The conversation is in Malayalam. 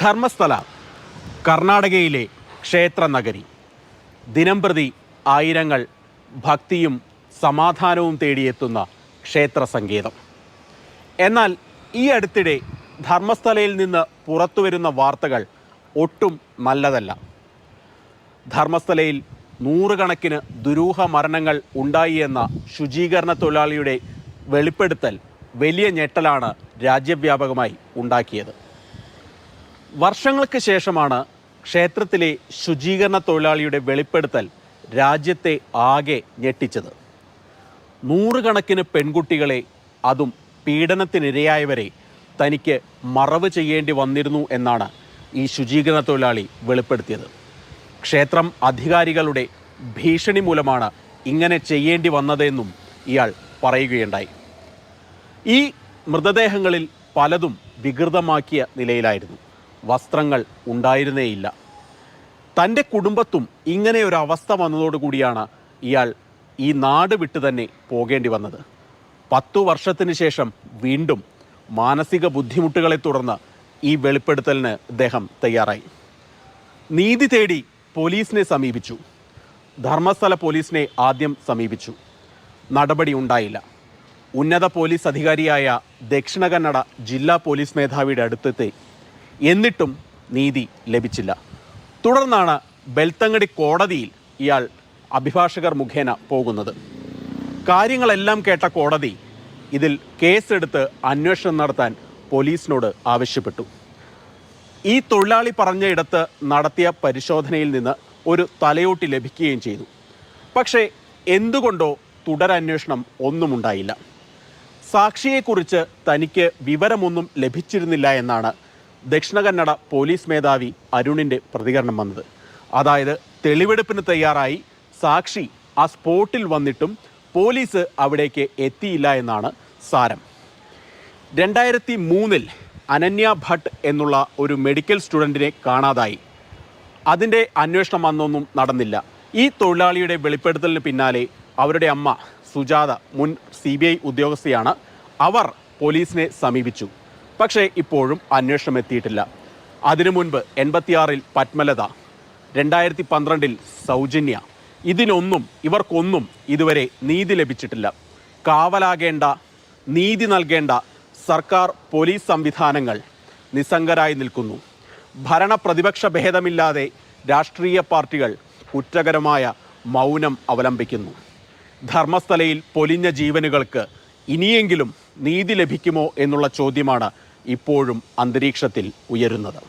ധർമ്മസ്ഥല കർണാടകയിലെ ക്ഷേത്ര നഗരി. ദിനംപ്രതി ആയിരങ്ങൾ ഭക്തിയും സമാധാനവും തേടിയെത്തുന്ന ക്ഷേത്ര സങ്കേതം. എന്നാൽ ഈ അടുത്തിടെ ധർമ്മസ്ഥലയിൽ നിന്ന് പുറത്തുവരുന്ന വാർത്തകൾ ഒട്ടും നല്ലതല്ല. ധർമ്മസ്ഥലയിൽ നൂറുകണക്കിന് ദുരൂഹ മരണങ്ങൾ ഉണ്ടായി എന്ന ശുചീകരണ തൊഴിലാളിയുടെ വെളിപ്പെടുത്തൽ വലിയ ഞെട്ടലാണ് രാജ്യവ്യാപകമായി ഉണ്ടാക്കിയത്. വർഷങ്ങൾക്ക് ശേഷമാണ് ക്ഷേത്രത്തിലെ ശുചീകരണ തൊഴിലാളിയുടെ വെളിപ്പെടുത്തൽ രാജ്യത്തെ ആകെ ഞെട്ടിച്ചത്. നൂറുകണക്കിന് പെൺകുട്ടികളെ, അതും പീഡനത്തിനിരയായവരെ തനിക്ക് മറവ് ചെയ്യേണ്ടി വന്നിരുന്നു എന്നാണ് ഈ ശുചീകരണ തൊഴിലാളി വെളിപ്പെടുത്തിയത്. ക്ഷേത്രം അധികാരികളുടെ ഭീഷണി മൂലമാണ് ഇങ്ങനെ ചെയ്യേണ്ടി വന്നതെന്നും ഇയാൾ പറയുകയുണ്ടായി. ഈ മൃതദേഹങ്ങളിൽ പലതും വികൃതമാക്കിയ നിലയിലായിരുന്നു. വസ്ത്രങ്ങൾ ഉണ്ടായിരുന്നേയില്ല. തൻ്റെ കുടുംബത്തും ഇങ്ങനെ ഒരു അവസ്ഥ വന്നതോടുകൂടിയാണ് ഇയാൾ ഈ നാട് വിട്ട് തന്നെ പോകേണ്ടി വന്നത്. 10 വർഷത്തിന് ശേഷം വീണ്ടും മാനസിക ബുദ്ധിമുട്ടുകളെ തുടർന്ന് ഈ വെളിപ്പെടുത്തലിന് അദ്ദേഹം തയ്യാറായി. നീതി തേടി പോലീസിനെ സമീപിച്ചു. ധർമ്മസ്ഥല പോലീസിനെ ആദ്യം സമീപിച്ചു. നടപടി ഉണ്ടായില്ല. ഉന്നത പോലീസ് അധികാരിയായ ദക്ഷിണ കന്നഡ ജില്ലാ പോലീസ് മേധാവിയുടെ അടുത്തെത്തി. എന്നിട്ടും നീതി ലഭിച്ചില്ല. തുടർന്നാണ് ബെൽത്തങ്ങടി കോടതിയിൽ ഇയാൾ അഭിഭാഷകർ മുഖേന പോകുന്നത്. കാര്യങ്ങളെല്ലാം കേട്ട കോടതി ഇതിൽ കേസെടുത്ത് അന്വേഷണം നടത്താൻ പോലീസിനോട് ആവശ്യപ്പെട്ടു. ഈ തൊഴിലാളി പറഞ്ഞ ഇടത്ത് നടത്തിയ പരിശോധനയിൽ നിന്ന് ഒരു തലയോട്ടി ലഭിക്കുകയും ചെയ്തു. പക്ഷേ എന്തുകൊണ്ടോ തുടരന്വേഷണം ഒന്നുമുണ്ടായില്ല. സാക്ഷിയെക്കുറിച്ച് തനിക്ക് വിവരമൊന്നും ലഭിച്ചിരുന്നില്ല എന്നാണ് ദക്ഷിണ കന്നഡ പോലീസ് മേധാവി അരുണിൻ്റെ പ്രതികരണം വന്നത്. അതായത് തെളിവെടുപ്പിന് തയ്യാറായി സാക്ഷി ആ സ്പോട്ടിൽ വന്നിട്ടും പോലീസ് അവിടേക്ക് എത്തിയില്ല എന്നാണ് സാരം. 2003 അനന്യ ഭട്ട് എന്നുള്ള ഒരു മെഡിക്കൽ സ്റ്റുഡൻറ്റിനെ കാണാതായി. അതിൻ്റെ അന്വേഷണം അന്നൊന്നും നടന്നില്ല. ഈ തൊഴിലാളിയുടെ വെളിപ്പെടുത്തലിന് പിന്നാലെ അവരുടെ അമ്മ സുജാത, മുൻ CBI ഉദ്യോഗസ്ഥയാണ്, അവർ പോലീസിനെ സമീപിച്ചു. പക്ഷേ ഇപ്പോഴും അന്വേഷണം എത്തിയിട്ടില്ല. അതിനു മുൻപ് 86 പത്മലത, 2012 സൗജന്യ, ഇവർക്കൊന്നും ഇതുവരെ നീതി ലഭിച്ചിട്ടില്ല. കാവലാകേണ്ട, നീതി നൽകേണ്ട സർക്കാർ പോലീസ് സംവിധാനങ്ങൾ നിസ്സംഗരായി നിൽക്കുന്നു. ഭരണ പ്രതിപക്ഷ ഭേദമില്ലാതെ രാഷ്ട്രീയ പാർട്ടികൾ കുറ്റകരമായ മൗനം അവലംബിക്കുന്നു. ധർമ്മസ്ഥലയിൽ പൊലിഞ്ഞ ജീവനുകൾക്ക് ഇനിയെങ്കിലും നീതി ലഭിക്കുമോ എന്നുള്ള ചോദ്യമാണ് ഇപ്പോഴും അന്തരീക്ഷത്തിൽ ഉയരുന്നത്.